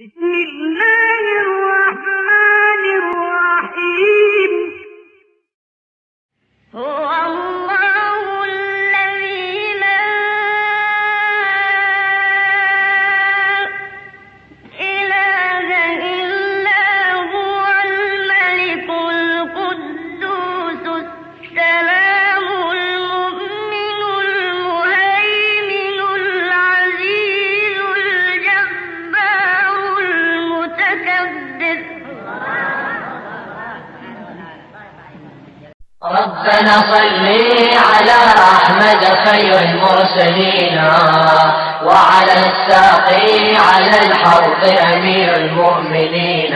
بسم الله الرحمن الرحيم هو الله الذي لا إله إلا هو الملك القدوس السلام المؤمن المهيمن العزيز الجبار المتكبر ربنا صل على أحمد خير المرسلين وعلى الساقي على الحوض أمير المؤمنين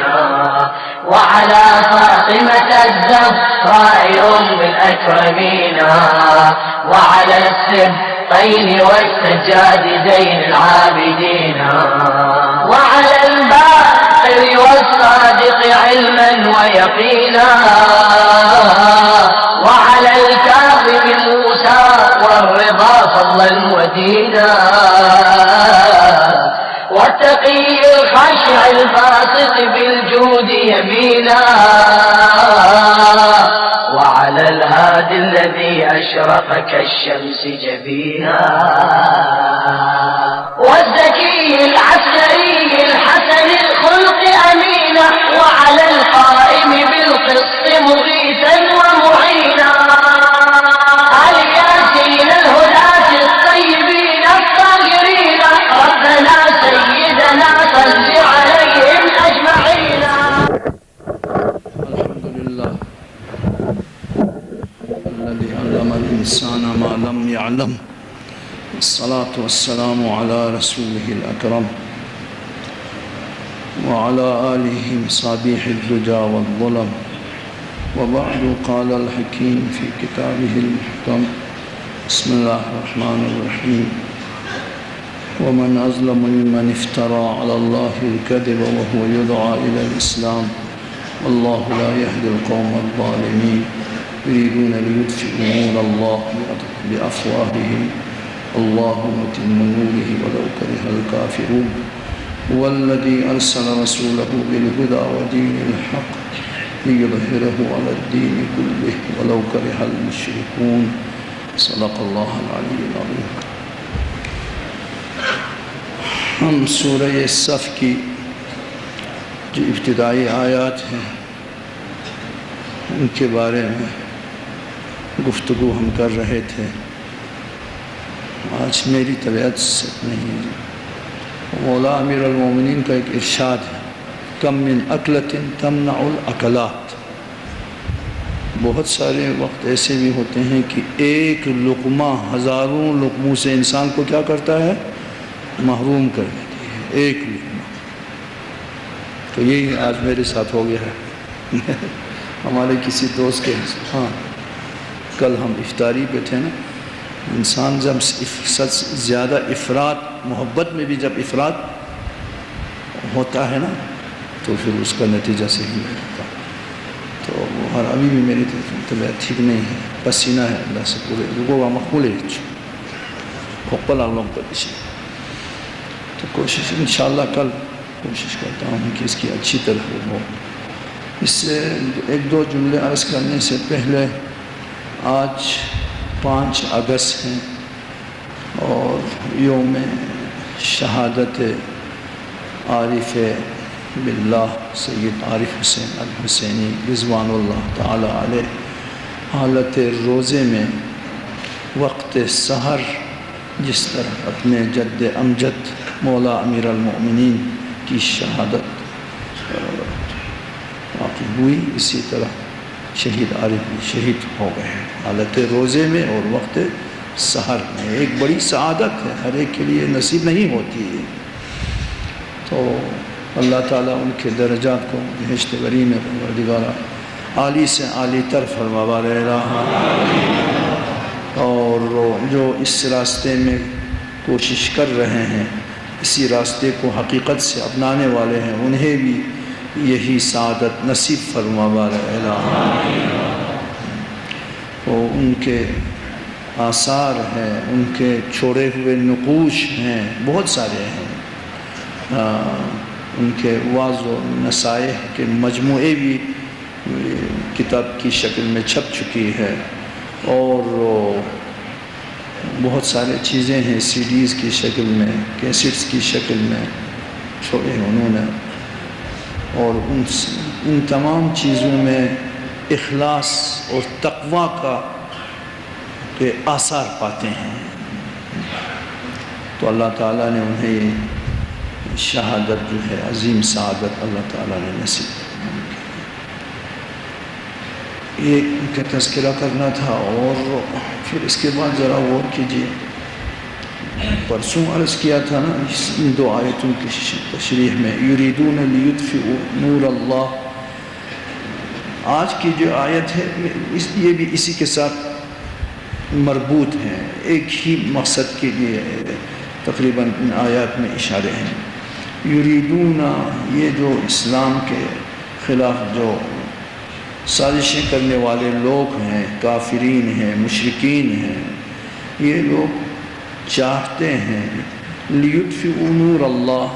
وعلى فاطمة الزهراء أم الأكرمين وعلى السبطين والسجاد زين العابدين وعلى الباقر والصادق علما ويقينا وعلى الكاظم موسى والرضا فضلا ودينا والتقي الخشع الباسط بالجود يمينا وعلى الهادي الذي أشرق كالشمس جبينا والزكي العسكري الحسن الخلق أمينا وعلى القائم بالقسط مغيثا ومعينا الياسين الهداة الطيبين الطاهرين ربنا سيدنا صل عليهم أجمعين. الحمد لله الذي علم الإنسان ما لم يعلم الصلاة والسلام على رسوله الأكرم وعلى آله مصابيح الدجى والظلم وبعد قال الحكيم في كتابه المحكم بسم الله الرحمن الرحيم ومن أظلم ممن افترى على الله الكذب وهو يدعى إلى الإسلام والله لا يهدي القوم الظالمين يريدون ليطفئوا نور الله بأفواههم الله متم نوره ولو كره الكافرون هو الذي أرسل رسوله بالهدى ودين الحق ليظهره على الدين كله ولو كره المشركون صدق الله العلي العظيم. ہم سورہ صف کی جو ابتدائی آیات ہیں ان کے بارے میں گفتگو ہم کر رہے تھے. آج میری طبیعت سے نہیں ہے. مولا امیر المومنین کا ایک ارشاد ہے کم من اکلۃ تمنع الاکلات. بہت سارے وقت ایسے بھی ہوتے ہیں کہ ایک لقمہ ہزاروں لقموں سے انسان کو کیا کرتا ہے؟ محروم کر دیتی ہے ایک لقمہ. تو یہی آج میرے ساتھ ہو گیا ہے. ہمارے کسی دوست کے کل ہم افطاری پہ تھے نا. انسان جب زیادہ افراط محبت میں بھی جب افراط ہوتا ہے نا تو پھر اس کا نتیجہ صحیح نہیں ہوتا. تو ہر ابھی بھی میری طبیعت ٹھیک نہیں ہے. پسینہ ہے اللہ سے پورے لوگوں کا مقبول ہے حقل آپ لوگوں پر پیچھے. تو کوشش انشاءاللہ کل کوشش کرتا ہوں کہ اس کی اچھی طرح ہو. اس سے ایک دو جملے عرض کرنے سے پہلے آج 5 اگست ہیں اور یوم شہادت عارف باللہ سید عارف حسین الحسینی رضوان اللہ تعالی علیہ حالت روزے میں وقت سحر جس طرح اپنے جد امجد مولا امیر المؤمنین کی شہادت واقع ہوئی اسی طرح شہید عارف بھی شہید ہو گئے ہیں حالت روزے میں اور وقت سحر میں. ایک بڑی سعادت ہے ہر ایک کے لیے نصیب نہیں ہوتی ہے. تو اللہ تعالیٰ ان کے درجات کو بہشت بری میں پروردگارہ عالی سے عالی تر فرما رہا. اور جو اس راستے میں کوشش کر رہے ہیں اسی راستے کو حقیقت سے اپنانے والے ہیں انہیں بھی یہی سعادت نصیب فرما رہا. وہ ان کے آثار ہیں ان کے چھوڑے ہوئے نقوش ہیں بہت سارے ہیں. ان کے وعظ و نصائح کے مجموعے بھی کتاب کی شکل میں چھپ چکی ہے، اور بہت سارے چیزیں ہیں سی ڈیز کی شکل میں، کیسٹس کی شکل میں چھوڑے انہوں نے، اور ان تمام چیزوں میں اخلاص اور تقوی کے آثار پاتے ہیں۔ تو اللہ تعالیٰ نے انہیں شہادت جو ہے، عظیم سعادت اللہ تعالیٰ نے نصیب کی۔ یہ ان کا تذکرہ کرنا تھا، اور پھر اس کے بعد ذرا غور کیجیے، پرسوں عرض کیا تھا نا ان دو آیتوں کی تشریح میں، یریدون لیطفئوا نور اللہ، آج کی جو آیت ہے یہ بھی اسی کے ساتھ مربوط ہے، ایک ہی مقصد کے لیے تقریباً ان آیات میں اشارے ہیں۔ یریدون، یہ جو اسلام کے خلاف جو سازشیں کرنے والے لوگ ہیں، کافرین ہیں، مشرکین ہیں، یہ لوگ چاہتے ہیں لیطفئوا نور اللہ،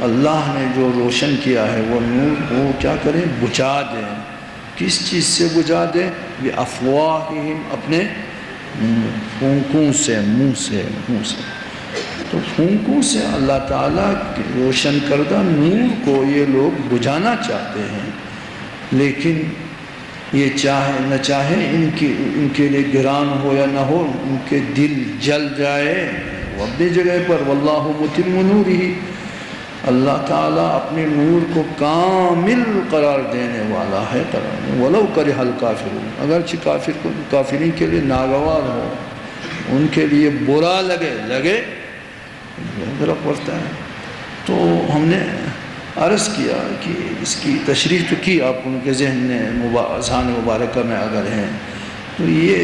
اللہ نے جو روشن کیا ہے وہ نور وہ کیا کریں، بجھا دیں۔ کس چیز سے بجھا دیں؟ بافواہہم، اپنے پھونکوں سے، منہ سے۔ تو پھونکوں سے اللہ تعالیٰ کے روشن کردہ نور کو یہ لوگ بجھانا چاہتے ہیں، لیکن یہ چاہے نہ چاہے ان کے لیے گران ہو یا نہ ہو، ان کے دل جل جائے وہ اپنی جگہ پر۔ واللہ متم نورہ، اللہ تعالیٰ اپنے نور کو کامل قرار دینے والا ہے، ولو کرہ الکافرون، اگرچہ کافرین کے لیے ناگوار ہو، ان کے لیے برا لگے غرق پڑتا ہے۔ تو ہم نے عرض کیا کہ اس کی تشریح تو کی، آپ ان کے ذہن میں اذہان مبارکہ میں اگر ہیں تو یہ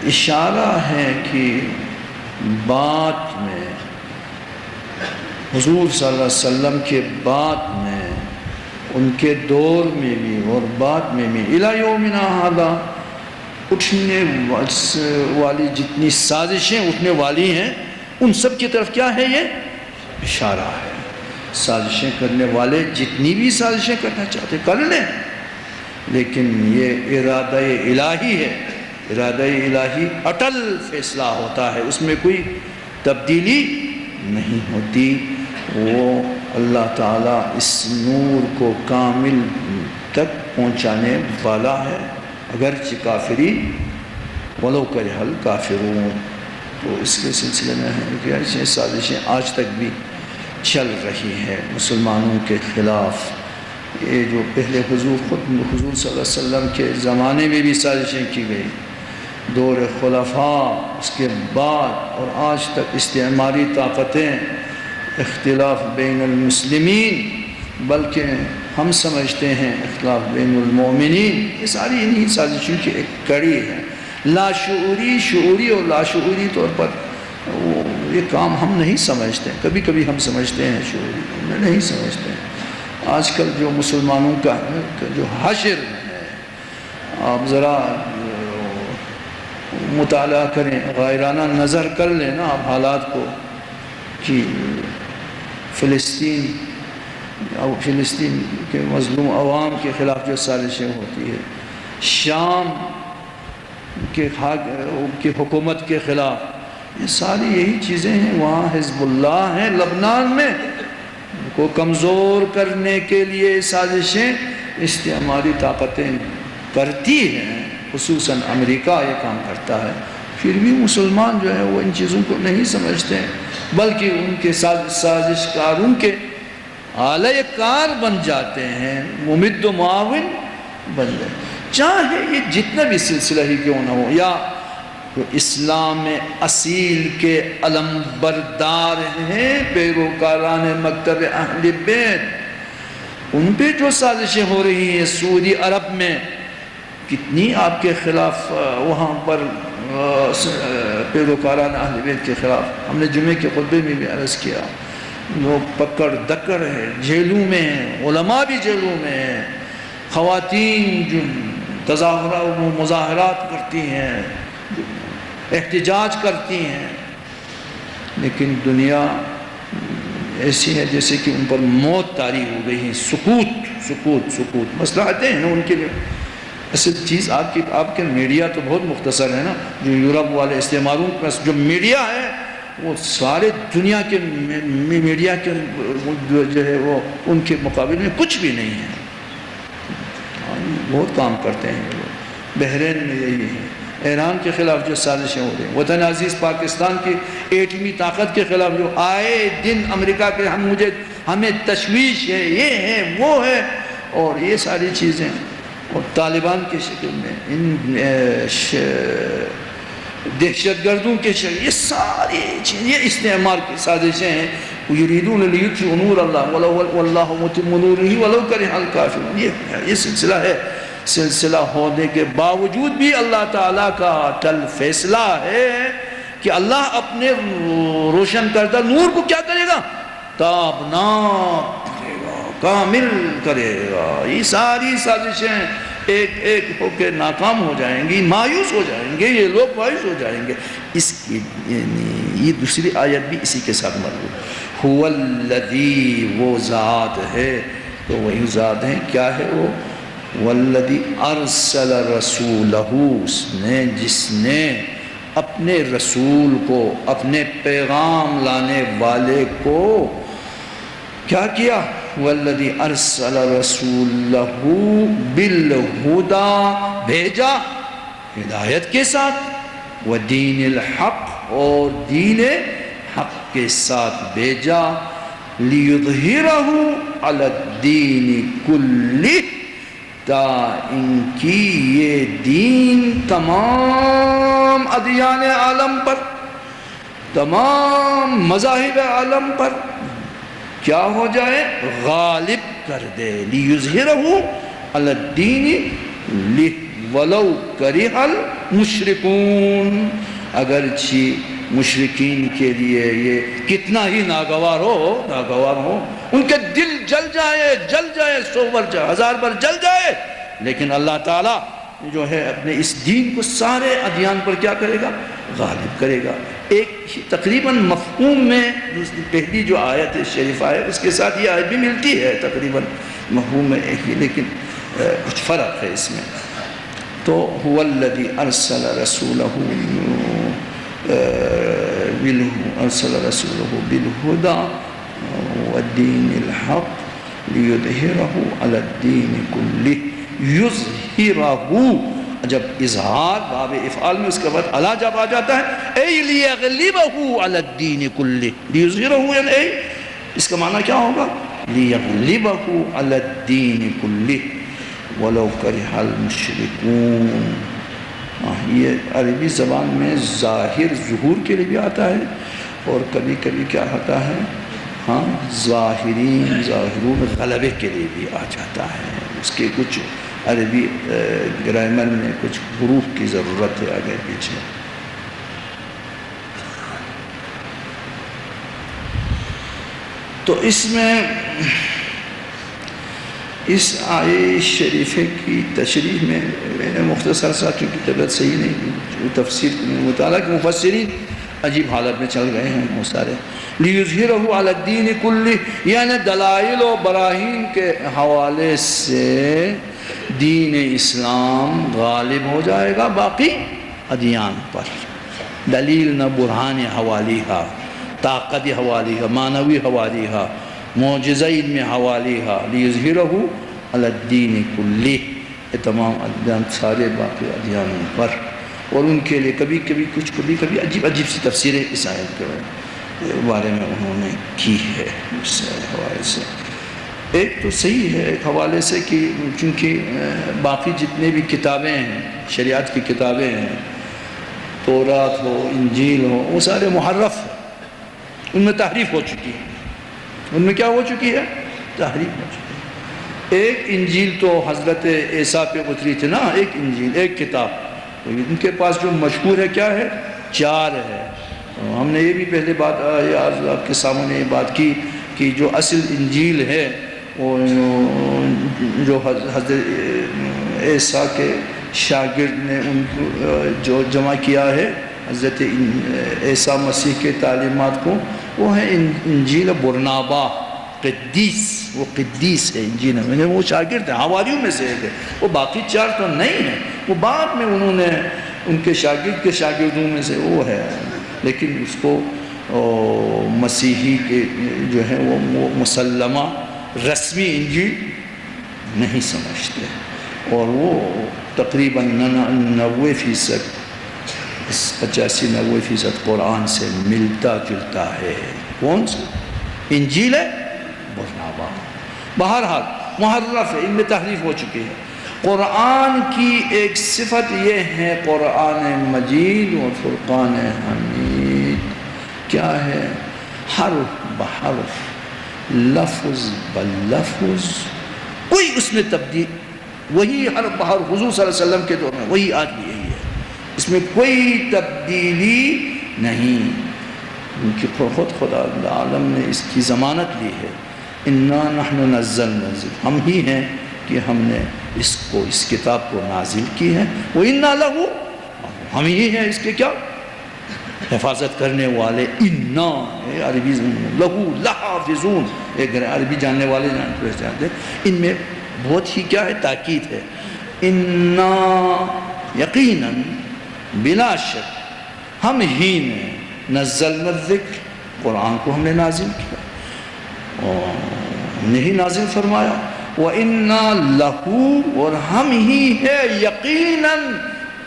اشارہ ہے کہ بات میں حضور صلی اللہ علیہ وسلم کے بات میں، ان کے دور میں بھی اور بعد میں بھی، الی یومنا ھذا، اٹھنے والی جتنی سازشیں اٹھنے والی ہیں ان سب کی طرف کیا ہے، یہ اشارہ ہے۔ سازشیں کرنے والے جتنی بھی سازشیں کرنا چاہتے کر لیں، لیکن یہ ارادہ الہی ہے، ارادہ الہی اٹل فیصلہ ہوتا ہے، اس میں کوئی تبدیلی نہیں ہوتی۔ وہ اللہ تعالیٰ اس نور کو کامل تک پہنچانے والا ہے، اگرچہ کافرین ولو کرہ الکافرون۔ تو اس کے سلسلے میں ہے کہ ایسی سازشیں آج تک بھی چل رہی ہے مسلمانوں کے خلاف۔ یہ جو پہلے حضور صلی اللہ علیہ وسلم کے زمانے میں بھی سازشیں کی گئی، دور خلفاء، اس کے بعد اور آج تک استعماری طاقتیں، اختلاف بین المسلمین، بلکہ ہم سمجھتے ہیں اختلاف بین المومنین، یہ ساری انہی سازشوں کی ایک کڑی ہے۔ لاشعوری، شعوری اور لاشعوری طور پر یہ کام ہم نہیں سمجھتے، کبھی کبھی ہم سمجھتے ہیں شعوری، نہیں سمجھتے ہیں۔ آج کل جو مسلمانوں کا جو حشر ہے، آپ ذرا مطالعہ کریں، غائرانہ نظر کر لیں نا آپ حالات کو، کہ فلسطین کے مظلوم عوام کے خلاف جو سازشیں ہوتی ہے، شام کے حکومت کے خلاف، یہ ساری یہی چیزیں ہیں۔ وہاں حزب اللہ ہیں لبنان میں، ان کو کمزور کرنے کے لیے سازشیں استعماری طاقتیں کرتی ہیں، خصوصاً امریکہ یہ کام کرتا ہے۔ پھر بھی مسلمان جو ہے وہ ان چیزوں کو نہیں سمجھتے ہیں، بلکہ ان کے سازش کاروں کے آلہ کار بن جاتے ہیں، ممد و معاون بن جاتے ہیں، چاہے یہ جتنا بھی سلسلہ ہی کیوں نہ ہو، یا اسلام اصیل کے علم بردار ہیں پیروکاران مکتب اہل بیت، ان پہ جو سازشیں ہو رہی ہیں سعودی عرب میں، کتنی آپ کے خلاف وہاں پر پیروکاران اہل بیت کے خلاف، ہم نے جمعے کے خطبے میں بھی عرض کیا، لوگ پکڑ دکڑ ہے، جیلوں میں ہیں، علماء بھی جیلوں میں ہیں، خواتین جو مظاہرات کرتی ہیں، احتجاج کرتی ہیں، لیکن دنیا ایسی ہے جیسے کہ ان پر موت طاری ہو گئی ہے، سکوت مصلحتیں ہیں نا ان کے لیے۔ اصل چیز آپ کے میڈیا تو بہت مختصر ہے نا، جو یورپ والے استعماروں کے پاس جو میڈیا ہے وہ سارے دنیا کے میڈیا کے جو ہے وہ ان کے مقابلے میں کچھ بھی نہیں ہے، بہت کام کرتے ہیں۔ بحرین میں یہی ہے، ایران کے خلاف جو سازشیں ہو رہی ہیں، وطن عزیز پاکستان کی ایٹمی طاقت کے خلاف جو آئے دن امریکہ کے ہمیں تشویش ہے، یہ ہے وہ ہے، اور یہ ساری چیزیں، اور طالبان کے شکل میں ان دہشت گردوں کے شکل، یہ ساری چیزیں یہ استعمار کی سازشیں ہیں۔ یریدون لیطفئوا نور اللہ واللہ متم نورہ ولو کرہ الکافرون، یہ سلسلہ ہے۔ سلسلہ ہونے کے باوجود بھی اللہ تعالیٰ کا اٹل فیصلہ ہے کہ اللہ اپنے روشن کردہ نور کو کیا کرے گا؟ تابناک کرے گا، کامل کرے گا۔ یہ ساری سازشیں ایک ایک ہو کے ناکام ہو جائیں گی، مایوس ہو جائیں گے، یہ لوگ مایوس ہو جائیں گے۔ اس کی یہ دوسری آیت بھی اسی کے ساتھ مربوط، هو الذی، وہ ذات ہے، تو وہی ذات ہے، کیا ہے وہ؟ والذی ارسل رسولہ، جس نے اپنے رسول کو، اپنے پیغام لانے والے کو کیا کیا؟ والذی ارسل رسولہ بالہدی، بھیجا ہدایت کے ساتھ، ودین الحق، اور دین حق کے ساتھ بھیجا، لیظہرہ علی الدین کلہ، تا ان کی یہ دین تمام ادیان عالم پر، تمام مذاہب عالم پر کیا ہو جائے؟ غالب کر دے۔ لیظہرہ علی الدین ولو کرہ المشرکون، اگرچہ مشرکین کے لیے یہ کتنا ہی ناگوار ہو، ان کے دل جل جائے 100 بار 1000 بار جل جائے، لیکن اللہ تعالیٰ جو ہے اپنے اس دین کو سارے ادیان پر کیا کرے گا؟ غالب کرے گا۔ ایک تقریباً مفہوم میں پہلی جو آیت شریفہ ہے اس کے ساتھ یہ آیت بھی ملتی ہے، تقریباً مفہوم میں ایک ہی، لیکن کچھ فرق ہے اس میں۔ تو هو الذی ارسل رسولہ بالہدی والدین الحق لیظہرہ علی الدین کلہ، یظہرہ، جب اظہار باب افعال میں اس کے بعد علی جب آ جاتا ہے، ای لیغلبہ علی الدین کلہ، لیظہرہ یعنی اس کا معنی کیا ہوگا؟ لیغلبہ علی الدین کلہ ولو کرہ المشرکون۔ یہ عربی زبان میں ظاہر ظہور کے لیے بھی آتا ہے، اور کبھی کبھی کیا ہوتا ہے، ظاہرون غلبے کے لیے بھی آ جاتا ہے۔ اس کے کچھ عربی گرامر میں کچھ حروف کی ضرورت ہے آگے پیچھے۔ تو اس میں اس آیے شریفہ کی تشریح میں میں نے مختصر سا، چونکہ طبیعت صحیح نہیں، تفسیر مطالعہ کے مفسرین عجیب حالت میں چل گئے ہیں وہ سارے۔ لیظہرہ علی الدین کلہ، یعنی دلائل و براہین کے حوالے سے دین اسلام غالب ہو جائے گا باقی ادیان پر۔ دلیل نہ برہان حوالیہا، طاقت حوالیہا، معنوی حوالیہا، معجزہ علم حوالیہا، لیظہرہ علی الدین کلہ، یہ تمام ادیان سارے باقی ادیانوں پر، اور ان کے لیے کبھی کبھی عجیب سی تفسیریں اس آیت کے بارے میں انہوں نے کی ہے اس حوالے سے۔ ایک تو صحیح ہے ایک حوالے سے کہ چونکہ باقی جتنے بھی کتابیں ہیں، شریعت کی کتابیں ہیں، تورات ہو، انجیل ہو، وہ سارے محرف ہیں، ان میں تحریف ہو چکی ہے۔ ان میں کیا ہو چکی ہے؟ تحریف ہو چکی ہے۔ ایک انجیل تو حضرت عیسیٰ پہ اتری تھی نا، ایک انجیل، ایک کتاب، ان کے پاس جو مشہور ہے کیا ہے؟ 4 ہے۔ ہم نے یہ بھی پہلے بات آپ کے سامنے یہ بات کی کہ جو اصل انجیل ہے وہ جو حضرت عیسیٰ کے شاگرد نے ان کو جو جمع کیا ہے، حضرت عیسیٰ مسیح کے تعلیمات کو وہ ہے انجیل برنابا قدیس، وہ قدیس ہے انجیل میں، وہ شاگرد ہیں، حواریوں میں سے ہے، وہ باقی 4 تو نہیں ہیں، وہ بعد میں انہوں نے ان کے شاگرد کے شاگردوں میں سے وہ ہے، لیکن اس کو مسیحی کے جو ہے وہ مسلمہ رسمی انجیل نہیں سمجھتے، اور وہ تقریباً 90% 85-90% قرآن سے ملتا جلتا ہے۔ کون سا انجیل ہے؟ برنابا۔ بہرحال محرف ہے، ان میں تحریف ہو چکی ہے۔ قرآن کی ایک صفت یہ ہے، قرآن مجید اور فرقان حمید کیا ہے؟ حرف بحرف، لفظ بلفظ، کوئی اس میں تبدیل، وہی حرف بحرف حضور صلی اللہ علیہ وسلم کے دور میں وہی آج بھی یہی ہے، اس میں کوئی تبدیلی نہیں، کیونکہ خود خدا عالم نے اس کی ضمانت لی ہے، انا نحن نزلنا الذکر، ہم ہی ہیں کہ ہم نے اس کتاب کو نازل کی ہے، وَإِنَّا لَهُ، ہم ہی ہیں اس کے کیا حفاظت کرنے والے، انا عربی لہو لحافظون، ایک عربی جاننے والے جانتے ہیں، ان میں بہت ہی کیا ہے تاکید ہے، انا یقیناً بلا شک ہم ہی نے نزلنا الذکر، قرآن کو ہم نے نازل کیا، ہم نے ہی نازل فرمایا، وَإِنَّا لَهُ، اور ہم ہی ہے یقیناً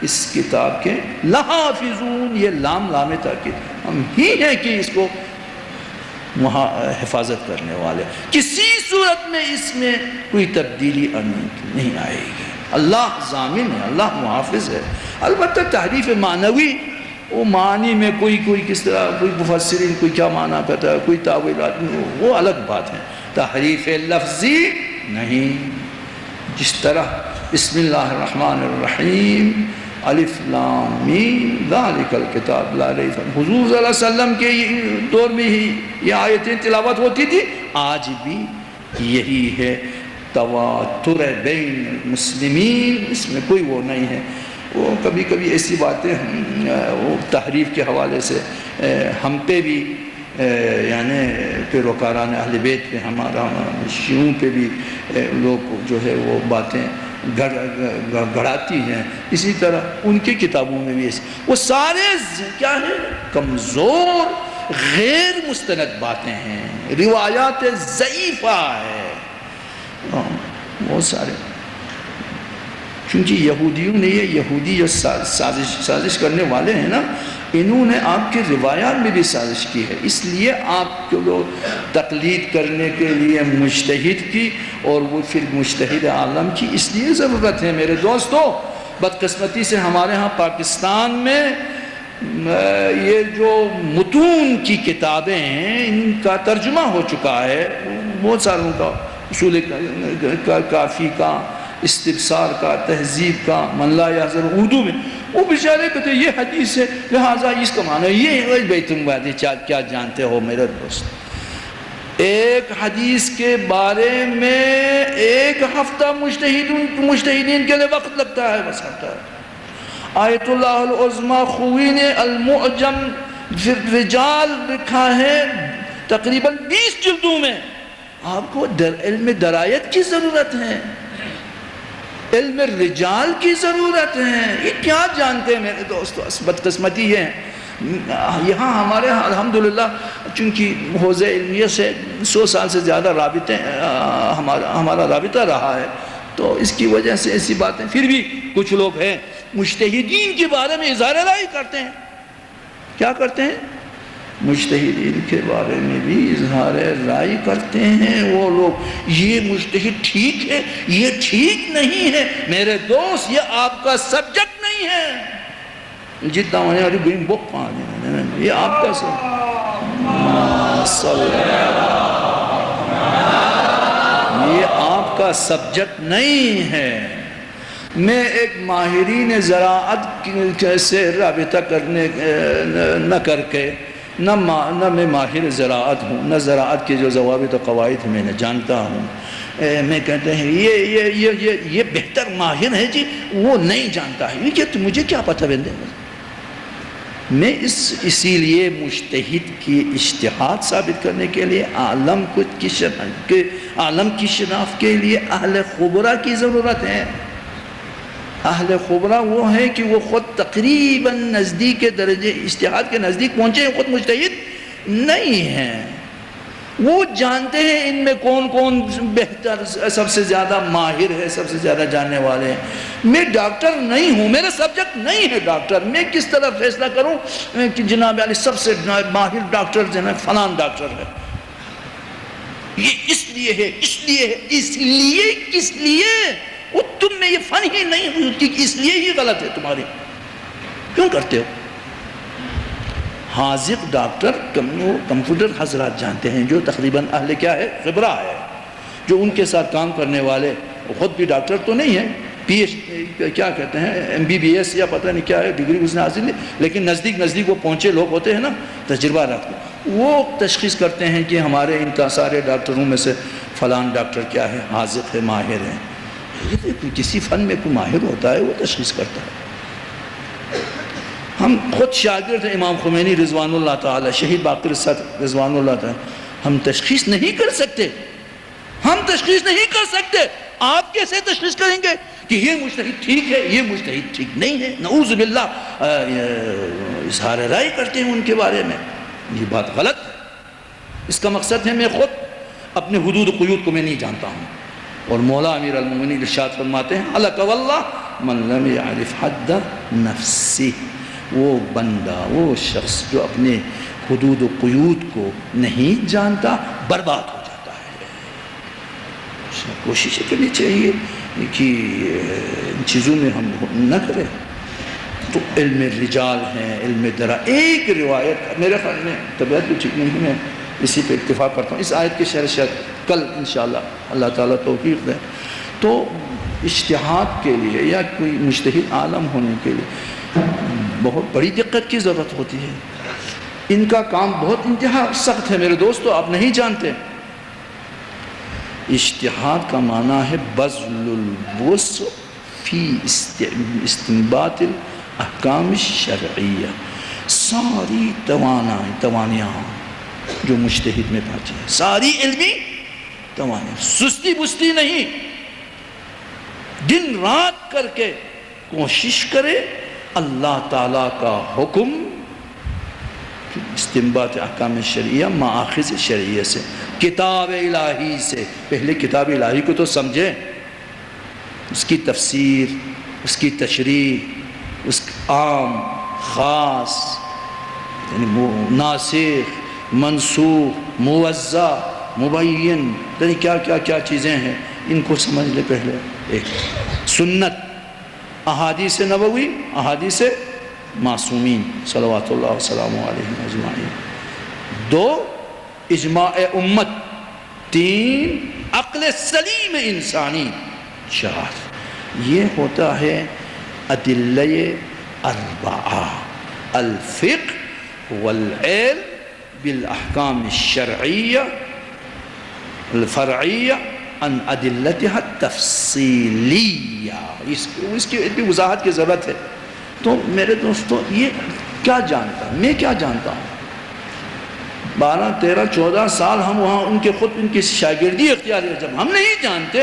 اس کتاب کے لحافظون، یہ لام تاکید، ہم ہی ہیں کہ اس کو حفاظت کرنے والے، کسی صورت میں اس میں کوئی تبدیلی نہیں آئے گی، اللہ ضامن ہے، اللہ محافظ ہے۔ البتہ تحریف معنوی، وہ معنی میں کوئی کس طرح، کوئی مفسرین کوئی کیا معنی کرتا ہے، کوئی تاویلات، وہ الگ بات ہے، تحریف لفظی نہیں۔ جس طرح بسم اللہ الرحمن الرحیم، الف لام میم ذالک الکتاب لا ریب فیہ، حضور صلی اللہ علیہ وسلم کے دور میں ہی یہ آیتیں تلاوت ہوتی تھی، آج بھی یہی ہے، تواتر بین المسلمین، اس میں کوئی وہ نہیں ہے۔ وہ کبھی کبھی ایسی باتیں وہ تحریف کے حوالے سے ہم پہ بھی، یعنی پیروکاران اہل بیت پہ، ہمارا شیعوں پہ بھی لوگ جو ہے وہ باتیں گڑھاتی ہیں، اسی طرح ان کی کتابوں میں بھی ایسی، وہ سارے کیا ہیں، کمزور غیر مستند باتیں ہیں، روایات ضعیفہ ہے، وہ سارے، کیونکہ یہودیوں نے، یہ یہودی جو سازش کرنے والے ہیں نا، انہوں نے آپ کے روایات میں بھی سازش کی ہے، اس لیے آپ کو تقلید کرنے کے لیے مجتہد کی، اور وہ پھر مجتہد عالم کی اس لیے ضرورت ہے۔ میرے دوستو، بدقسمتی سے ہمارے ہاں پاکستان میں یہ جو متون کی کتابیں ہیں، ان کا ترجمہ ہو چکا ہے، بہت ساروں کا، اصول کافی کا، استبصار کا، تہذیب کا، من لا یحذر، اردو میں، وہ بیچارے کہتے ہیں یہ حدیث ہے لہذا اس کا معنی یہ بیتم بادی، کیا جانتے ہو میرے دوست، ایک حدیث کے بارے میں 1 ہفتہ مجتہدین کے لیے وقت لگتا ہے، بس ہفتہ ہے۔ آیت اللہ العظمی خوین المعجم فی الرجال لکھا ہے تقریباً 20 جلدوں میں، آپ کو علم درایت کی ضرورت ہے، علم الرجال کی ضرورت ہے، یہ کیا جانتے ہیں میرے دوستو، بدقسمتی ہے۔ یہاں ہمارے الحمدللہ چونکہ حوزہ علمیہ سے 100 سال سے زیادہ رابطے ہمارا رابطہ رہا ہے، تو اس کی وجہ سے ایسی باتیں، پھر بھی کچھ لوگ ہیں مجتہدین کے بارے میں اظہار رائے کرتے ہیں، کیا کرتے ہیں، مجتہدین کے بارے میں بھی اظہار رائے کرتے ہیں وہ لوگ، یہ مجتہد ٹھیک ہے، یہ ٹھیک نہیں ہے۔ میرے دوست، یہ آپ کا سبجیکٹ نہیں ہے، جتنا یہ آپ کا یہ آپ کا سبجیکٹ نہیں ہے۔ میں ایک ماہرین زراعت سے رابطہ کرنے نہ کر کے، نہ میں ماہر زراعت ہوں، نہ زراعت کے جو ضوابط و قواعد میں نے جانتا ہوں، میں کہتے ہیں یہ بہتر ماہر ہے جی، وہ نہیں جانتا ہے، یہ مجھے کیا پتہ بندے، میں اسی لیے مجتہد کی اجتہاد ثابت کرنے کے لیے عالم کی شناخت کے لیے اہل خبرہ کی ضرورت ہے۔ اہل خبرہ وہ ہے کہ وہ خود تقریباً نزدیک درجے اجتہاد کے نزدیک پہنچے ہیں، خود مجتہد نہیں ہیں۔ وہ جانتے ہیں ان میں کون کون بہتر، سب سے زیادہ ماہر ہے، سب سے زیادہ جاننے والے ہیں۔ میں ڈاکٹر نہیں ہوں، میرا سبجیکٹ نہیں ہے ڈاکٹر، میں کس طرح فیصلہ کروں کہ جناب علی سب سے ماہر ڈاکٹر جناب فلان ڈاکٹر ہے، یہ اس لیے ہے، اس لیے وہ تم میں یہ فن ہی نہیں، اس لیے ہی غلط ہے تمہاری، کیوں کرتے ہو؟ حاذق ڈاکٹر کمپیوٹر حضرات جانتے ہیں، جو تقریباً اہل کیا ہے، خبرہ ہے، جو ان کے ساتھ کام کرنے والے، خود بھی ڈاکٹر تو نہیں ہے، پی ایچ کیا کہتے ہیں MBBS یا پتہ نہیں کیا ہے ڈگری اس نے حاصل کی، لیکن نزدیک وہ پہنچے لوگ ہوتے ہیں نا تجربہ رکھتے، وہ تشخیص کرتے ہیں کہ ہمارے ان کا سارے ڈاکٹروں میں سے فلان ڈاکٹر کیا ہے، حاذق ہے، ماہر ہے۔ کسی فن میں کوئی ماہر ہوتا ہے وہ تشخیص کرتا ہے۔ ہم خود شاگرد ہیں امام خمینی رضوان اللہ تعالی، شہید باقر الصدر رضوان اللہ تعالی، ہم تشخیص نہیں کر سکتے، آپ کیسے تشخیص کریں گے کہ یہ مجتہد ٹھیک ہے، یہ مجتہد ٹھیک نہیں ہے؟ نعوذ باللہ اظہار رائے کرتے ہیں ان کے بارے میں، یہ بات غلط ہے۔ اس کا مقصد ہے میں خود اپنے حدود و قیود کو میں نہیں جانتا ہوں، اور مولا امیر المومنین ارشاد فرماتے ہیں حلق واللہ من لم یعرف حد نفسی، وہ بندہ، وہ شخص جو اپنے حدود و قیود کو نہیں جانتا برباد ہو جاتا ہے۔ کوشش کرنی چاہیے کہ ان چیزوں میں ہم نہ کریں۔ تو علم رجال ہیں، علم درا، ایک روایت میرے خیال میں طبیعت بھی ٹھیک نہیں ہے، میں اسی پہ اتفاق کرتا ہوں، اس آیت کی شرح شاید کل انشاءاللہ اللہ تعالیٰ توفیق دے، تو اجتہاد کے لیے یا کوئی مجتہد عالم ہونے کے لیے بہت بڑی دقت کی ضرورت ہوتی ہے۔ ان کا کام بہت انتہا سخت ہے میرے دوستو، آپ نہیں جانتے۔ اجتہاد کا معنی ہے بذل الوسع فی استنباط الاحکام الشرعیہ، ساری توانیاں جو مجتہد میں پاتی ہیں، ساری علمی توانیاں، سستی بستی نہیں، دن رات کر کے کوشش کرے اللہ تعالیٰ کا حکم استنباط احکام شرعیہ، مآخذ شرعیہ سے، کتاب الہی سے۔ پہلے کتاب الہی کو تو سمجھیں، اس کی تفسیر، اس کی تشریح، اس عام خاص، یعنی ناسخ، منسوخ، موضح، مبین، یعنی کیا چیزیں ہیں، ان کو سمجھ لے پہلے۔ ایک سنت، احادیث نبوی، احادیث معصومین صلوات اللہ وسلام علیہ اجمعین۔ دو، اجماع امت۔ تین، عقل سلیم انسانی۔ چار، یہ ہوتا ہے ادلہ اربعہ، الفقہ والعلم بالاحکام الشرعیہ الفرعیہ ان ادلتها التفصیلیہ۔ اس کی اتنی وضاحت کی ضرورت ہے۔ تو میرے دوستو، یہ کیا جانتا، میں کیا جانتا ہوں؟ 12 13 14 سال ہم وہاں ان کے خود ان کی شاگردی اختیار ہے، جب ہم نہیں جانتے،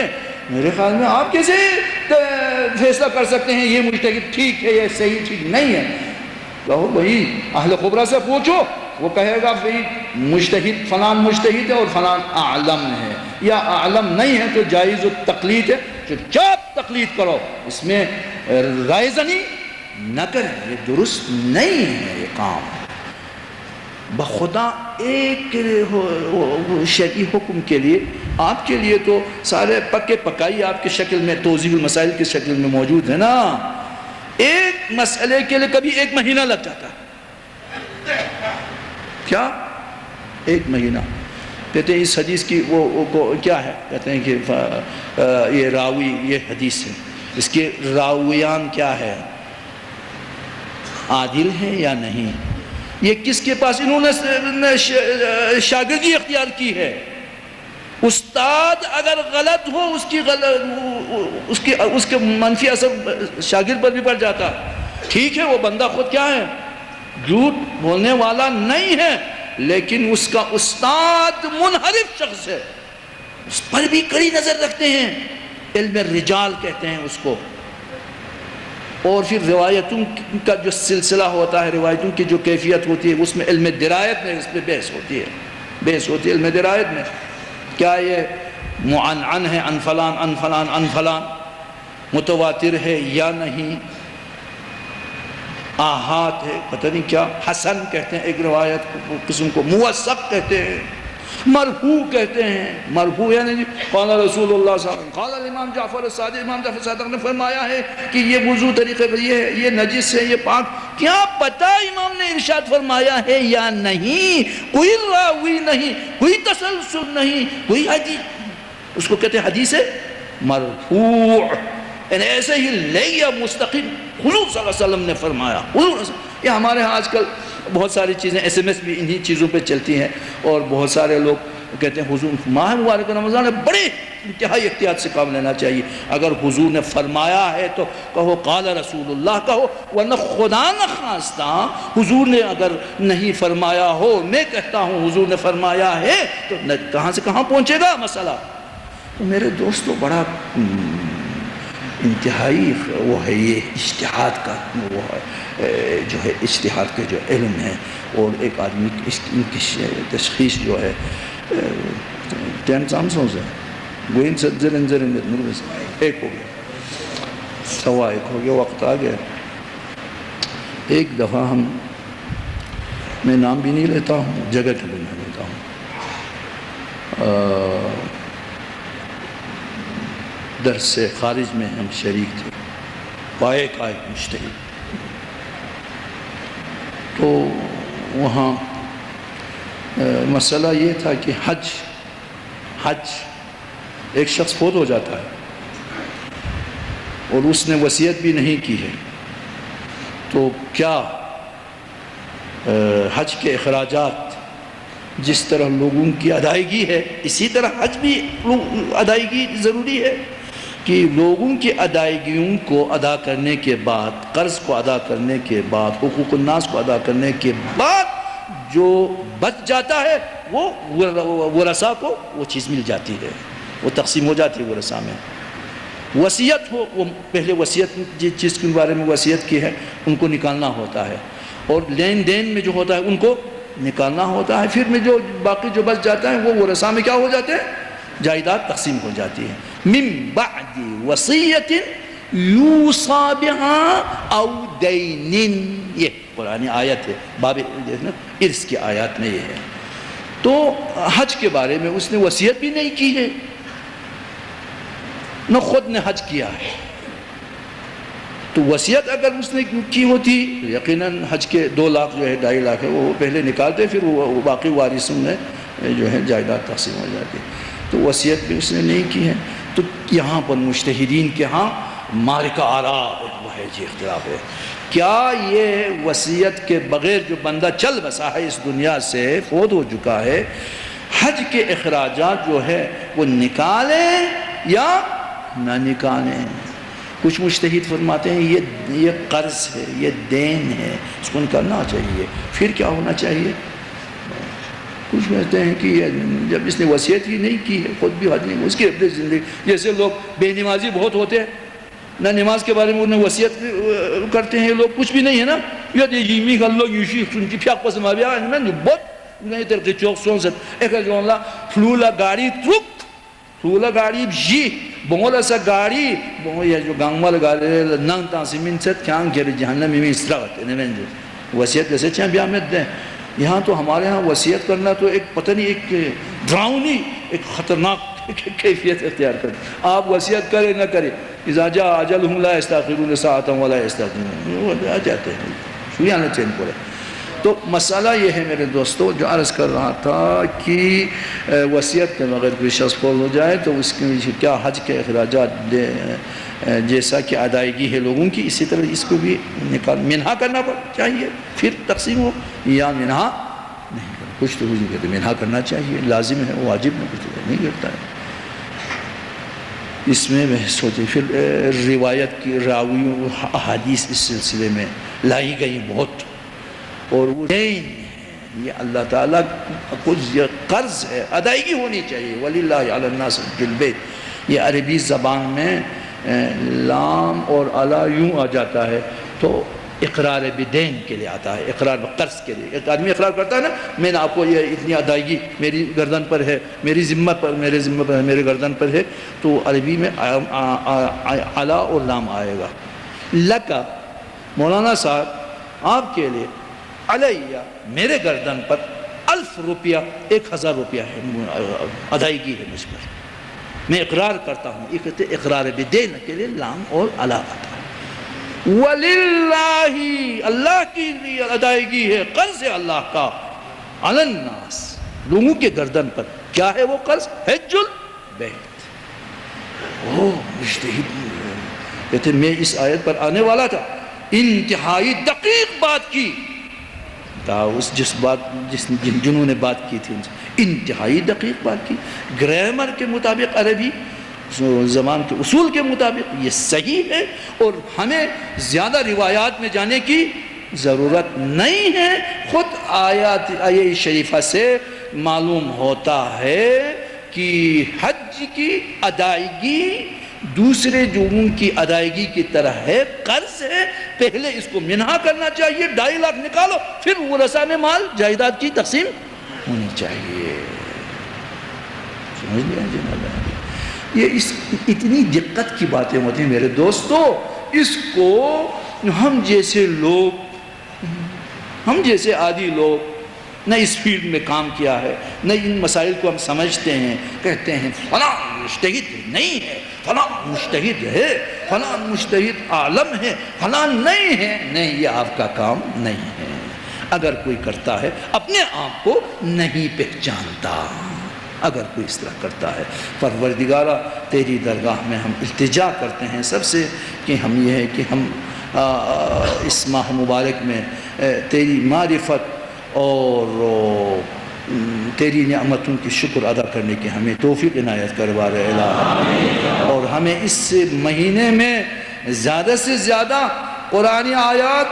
میرے خیال میں آپ کیسے فیصلہ کر سکتے ہیں یہ مجتہد ٹھیک ہے یا صحیح ٹھیک نہیں ہے؟ کہو بھائی اہل خبرہ سے پوچھو، وہ کہے گا بھائی مجتہد فلان مجتہد ہے اور فلان اعلم ہے، یا اعلم نہیں ہے تو جائز التقلید ہے، چپ تقلید کرو، اس میں رائے زنی نہ کریں، یہ درست نہیں ہے یہ کام۔ بخدا ایک شرعی حکم کے لیے، آپ کے لیے تو سارے پکے پکائی آپ کی شکل میں توضیح المسائل کی شکل میں موجود ہے نا، ایک مسئلے کے لیے کبھی 1 مہینہ لگ جاتا ہے، کیا 1 مہینہ؟ کہتے ہیں اس حدیث کی وہ کیا ہے، کہتے ہیں کہ یہ راوی، یہ حدیث ہے، اس کے راویان کیا ہے، عادل ہے یا نہیں، یہ کس کے پاس انہوں نے شاگردی اختیار کی ہے۔ استاد اگر غلط ہو اس کے منفی اثر شاگرد پر بھی پڑ جاتا، ٹھیک ہے وہ بندہ خود کیا ہے، جھوٹ بولنے والا نہیں ہے، لیکن اس کا استاد منحرف شخص ہے، اس پر بھی کڑی نظر رکھتے ہیں، علم الرجال کہتے ہیں اس کو۔ اور پھر روایتوں کا جو سلسلہ ہوتا ہے، روایتوں کی جو کیفیت ہوتی ہے، اس میں علم درایت میں اس پہ بحث ہوتی ہے علم درایت میں، کیا یہ معنعن ہے، عن فلان عن فلان عن فلان، متواتر ہے یا نہیں، آحاد ہے، پتہ نہیں کیا، حسن کہتے ہیں ایک روایت قسم کو، موثق کہتے ہیں، مرفوع کہتے ہیں۔ مرفوع یعنی قال رسول اللہ صلی اللہ علیہ وسلم، قال الامام جعفر الصادق، امام جعفر صادق نے فرمایا ہے کہ یہ وضو طریقے پر یہ ہے، یہ نجس ہے، یہ پاک، کیا پتہ امام نے ارشاد فرمایا ہے یا نہیں، کوئی راوی نہیں، کوئی تسلسل نہیں، کوئی حدیث، اس کو کہتے ہیں حدیث مرفوع، یعنی ایسے ہی لیا مستقل حضور صلی اللہ علیہ وسلم نے فرمایا۔ یہ ہمارے ہاں آج کل بہت ساری چیزیں SMS بھی انہی چیزوں پہ چلتی ہیں، اور بہت سارے لوگ کہتے ہیں حضور ماہ مبارک رمضان ہے، بڑے انتہائی احتیاط سے کام لینا چاہیے، اگر حضور نے فرمایا ہے تو کہو قال رسول اللہ کہو، ورنہ خدا نخواستہ حضور نے اگر نہیں فرمایا ہو، میں کہتا ہوں حضور نے فرمایا ہے، تو کہاں سے کہاں پہنچے گا مسئلہ۔ تو میرے دوستو بڑا انتہائی وہ ہے یہ اجتہاد کا وہ ہے جو ہے اجتہاد کے جو علم ہے، اور ایک آدمی ان کی تشخیص جو ہے ٹین سامسونز ہے گوئن زرن ایک ہو گیا، سوا ایک ہو گیا، وقت آ گیا۔ ایک دفعہ میں نام بھی نہیں لیتا ہوں، جگہ کا بھی نہیں لیتا ہوں، درس سے خارج میں ہم شریک تھے، پائے کا ایک مجتہد، تو وہاں مسئلہ یہ تھا کہ حج ایک شخص فوت ہو جاتا ہے اور اس نے وصیت بھی نہیں کی ہے، تو کیا حج کے اخراجات جس طرح لوگوں کی ادائیگی ہے، اسی طرح حج بھی ادائیگی ضروری ہے کہ لوگوں کی ادائیگیوں کو ادا کرنے کے بعد، قرض کو ادا کرنے کے بعد، حقوق الناس کو ادا کرنے کے بعد جو بچ جاتا ہے وہ ورثاء کو وہ چیز مل جاتی ہے، وہ تقسیم ہو جاتی ہے ورثاء میں۔ وصیت ہو، وہ پہلے وصیت جس چیز کے بارے میں وصیت کی ہے ان کو نکالنا ہوتا ہے، اور لین دین میں جو ہوتا ہے ان کو نکالنا ہوتا ہے، پھر میں جو باقی جو بچ جاتا ہے وہ ورثاء میں کیا ہو جاتے ہیں، جائیداد تقسیم ہو جاتی ہے۔ من بعد وصیت یوصی بها او دین، یہ قرآنی آیت ہے، باب ارث کی آیات میں یہ ہے۔ تو حج کے بارے میں اس نے وصیت بھی نہیں کی ہے، نہ خود نے حج کیا ہے، تو وصیت اگر اس نے کی ہوتی یقیناً حج کے 2 لاکھ جو ہے 2.5 لاکھ ہے وہ پہلے نکالتے، پھر وہ باقی وارثوں میں جو ہے جائیداد تقسیم ہو جاتی، تو وصیت بھی اس نے نہیں کی ہے۔ تو یہاں پر مجتہدین کے ہاں مارکہ آراء وہ ہے جی اختلاف ہے، کیا یہ وصیت کے بغیر جو بندہ چل بسا ہے اس دنیا سے، فوت ہو چکا ہے، حج کے اخراجات جو ہے وہ نکالیں یا نہ نکالیں؟ کچھ مجتہد فرماتے ہیں یہ قرض ہے، یہ دین ہے، اس کو نکالنا چاہیے، پھر کیا ہونا چاہیے؟ کچھ کہتے ہیں کہ جب اس نے وصیت ہی نہیں کی ہے، خود بھی حج نہیں، اس کی اپنی زندگی، جیسے لوگ بے نمازی بہت ہوتے ہیں نہ، نماز کے بارے میں انہیں وصیت کرتے ہیں لوگ، کچھ بھی نہیں ہے نا، یا یمی اللہ یوشی سنتی پھیاک پسما بیا میں بہت نہیں ترقی چوک سونست ایک جو اللہ فلولا گاڑی ترک فلولا گاڑی جی بونگولا سا گاڑی بونگو یا جو گانگوال گاڑی ننگ تانسیمین ست کیان گیر جہنم میں استراغت ہے وصیت جیسے چاہیں بیامت دیں۔ یہاں تو ہمارے ہاں وصیت کرنا تو ایک پتہ نہیں ایک ڈراؤنی ایک خطرناک کیفیت اختیار کریں، آپ وصیت کریں نہ کریں، اذا جاء اجلهم لا يستأخرون ساعة ولا يستقدمون، وہ آ جاتے ہیں، شوی آنا چین پورے۔ تو مسئلہ یہ ہے میرے دوستو جو عرض کر رہا تھا کہ وصیت کے بغیر کوئی شخص فوت ہو جائے تو اس کے کیا حج کے اخراجات جیسا کہ ادائیگی ہے لوگوں کی، اسی طرح اس کو بھی منہا کرنا چاہیے، پھر تقسیم ہو، یا منہا نہیں کرنا، کچھ تو کچھ کہتے منہا کرنا چاہیے، لازم ہے واجب میں، کچھ نہیں کرتا ہے، اس میں بحث ہوتی ہے۔ پھر روایت کی راویوں احادیث اس سلسلے میں لائی گئی بہت، اور وہ دین ہے، یہ اللہ تعالیٰ کو یہ قرض ہے، ادائیگی ہونی چاہیے. وَلِلَّهِ عَلَى النَّاسِ حِجُّ الْبَيْتِ، یہ عربی زبان میں لام اور علا یوں آ جاتا ہے تو اقرار بدین کے لیے آتا ہے، اقرار قرض کے لیے. ایک آدمی اقرار کرتا ہے نا، میں نے آپ کو یہ اتنی ادائیگی میری گردن پر ہے، میری ذمہ پر، میرے ذمہ پر ہے، میرے گردن پر ہے، تو عربی میں علا اور لام آئے گا. لکا مولانا صاحب آپ کے لیے، علیہ میرے گردن پر، 1000 روپیہ، 1000 روپیہ ہے ادائیگی ہے مجھ پر، میں اقرار کرتا ہوں. یہ کہتے اقرار بدین کے لیے لام اور علا آتا ہے. وَلِلَّهِ اللہ کی ادائیگی ہے، قرض ہے اللہ کا، عَلَى النَّاسِ لوگوں کے گردن پر. کیا ہے وہ قرض؟ حج البیت. مجتہد کہتے میں اس آیت پر آنے والا تھا، انتہائی دقیق بات کی، جنہوں نے بات کی تھی انتہائی دقیق بات کی، گرامر کے مطابق، عربی زبان کے اصول کے مطابق یہ صحیح ہے، اور ہمیں زیادہ روایات میں جانے کی ضرورت نہیں ہے. خود آیات شریفہ سے معلوم ہوتا ہے کہ حج کی ادائیگی دوسرے جرموں کی ادائیگی کی طرح ہے، قرض ہے. پہلے اس کو منہا کرنا چاہیے، 2.5 لاکھ نکالو، پھر ورثہ میں مال جائیداد کی تقسیم ہونی چاہیے. سمجھ لیا جناب؟ یہ اتنی دقت کی باتیں ہوتی ہیں میرے دوستو. اس کو ہم جیسے عادی لوگ نہ اس فیلڈ میں کام کیا ہے، نہ ان مسائل کو ہم سمجھتے ہیں، کہتے ہیں فلاں مجتہد نہیں ہے، فلاں مجتہد ہے، فلاں مجتہد عالم ہے، فلاں نہیں ہے. نہیں، یہ آپ کا کام نہیں ہے. اگر کوئی کرتا ہے اپنے آپ کو نہیں پہچانتا، اگر کوئی اس طرح کرتا ہے. پروردگارہ تیری درگاہ میں ہم التجا کرتے ہیں سب سے کہ ہم یہ ہے کہ ہم اس ماہ مبارک میں تیری معرفت اور تیری نعمتوں کی شکر ادا کرنے کی ہمیں توفیق عنایت کروا رہے الہ، اور ہمیں اس مہینے میں زیادہ سے زیادہ قرآن آیات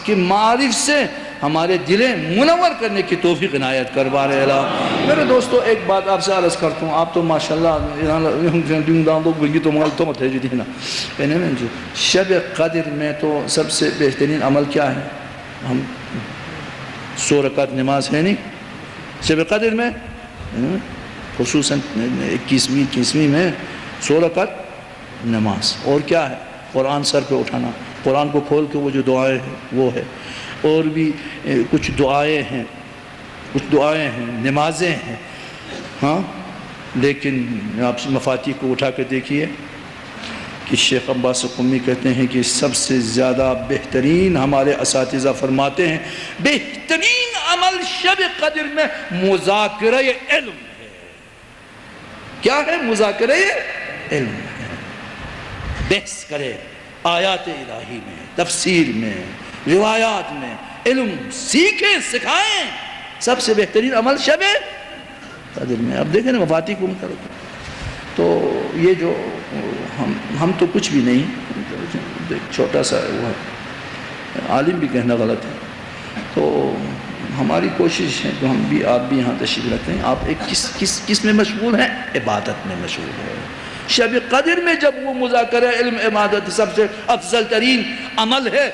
کی معرفت سے ہمارے دلیں منور کرنے کی توفیق عنایت کروا رہے الہ. میرے دوستو ایک بات آپ سے عرض کرتا ہوں، آپ تو ماشاءاللہ شب قدر میں تو سب سے بہترین عمل کیا ہے؟ ہم 100 رکعت نماز ہے نہیں شب قدر میں، خصوصاً 21ویں میں 100 رکعت نماز. اور کیا ہے؟ قرآن سر پہ اٹھانا، قرآن کو کھول کے وہ جو دعائیں ہیں وہ ہے. اور بھی کچھ دعائیں ہیں، نمازیں ہیں. ہاں، لیکن آپ مفاتیح کو اٹھا کے دیکھیے کہ شیخ عباس قمی کہتے ہیں کہ سب سے زیادہ بہترین، ہمارے اساتذہ فرماتے ہیں بہترین عمل شب قدر میں مذاکرہ علم ہے. کیا ہے؟ مذاکرہ علم ہے. بحث کرے آیات الہی میں، تفسیر میں، روایات میں، علم سیکھیں، سکھائیں. سب سے بہترین عمل شب قدر میں. اب دیکھیں نا مفاتیح کو کرو تو یہ جو ہم تو کچھ بھی نہیں، چھوٹا سا وہ ہے، عالم بھی کہنا غلط ہے. تو ہماری کوشش ہے کہ ہم بھی، آپ بھی یہاں تشریف رکھتے ہیں. آپ ایک کس میں مشغول ہیں؟ عبادت میں مشغول ہے. شب قدر میں جب وہ مذاکرہ علم عبادت سب سے افضل ترین عمل ہے،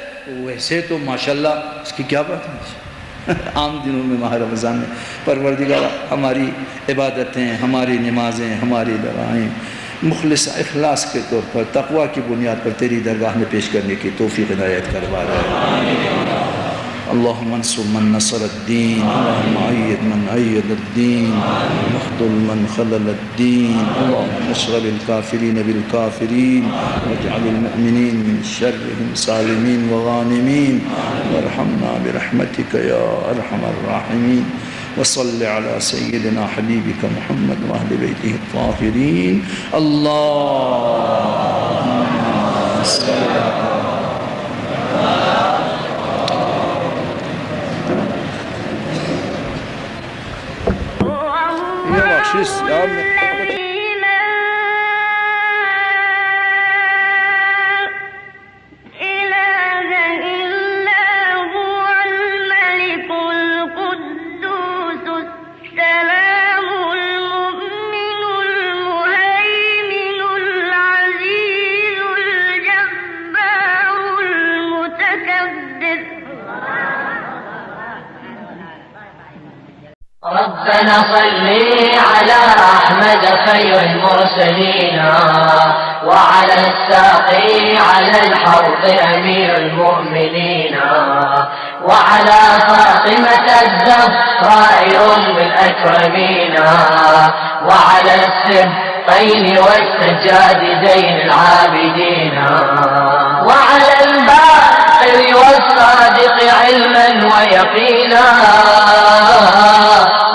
ویسے تو ماشاءاللہ اس کی کیا بات ہے عام دنوں میں ماہ رمضان میں. پروردگار ہماری عبادتیں، ہماری نمازیں، ہماری دعائیں مخلص اخلاص کے طور پر، تقوی کی بنیاد پر تیری درگاہ میں پیش کرنے کی توفیق عنایت کروا رہا ہے. اللهم انصر من نصر الدين، اللهم أيد من أيد الدين، واخذل من خذل الدين. اللهم اشغل الكافرين بالكافرين، واجعل المؤمنين من شرهم سالمين وغانمين، وارحمنا برحمتك يا أرحم الراحمين. وصل على سيدنا حبيبك محمد وأهل بيته الطاهرين. اللهم صل نصلي على أحمد خير المرسلين وعلى الساقي على الحوض أمير المؤمنين وعلى فاطمة الزهراء أم الأكرمين وعلى السبطين والسجاد زين العابدين وعلى الباقر والصادق علما ويقينا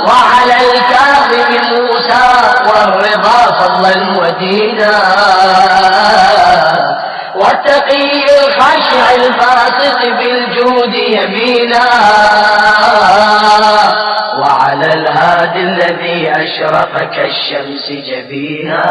وعلى الكاظم موسى والرضا فضلا ودينا والتقي الخاشع الباسط بالجود يمينا وعلى الهادي الذي أشرق كالشمس جبينا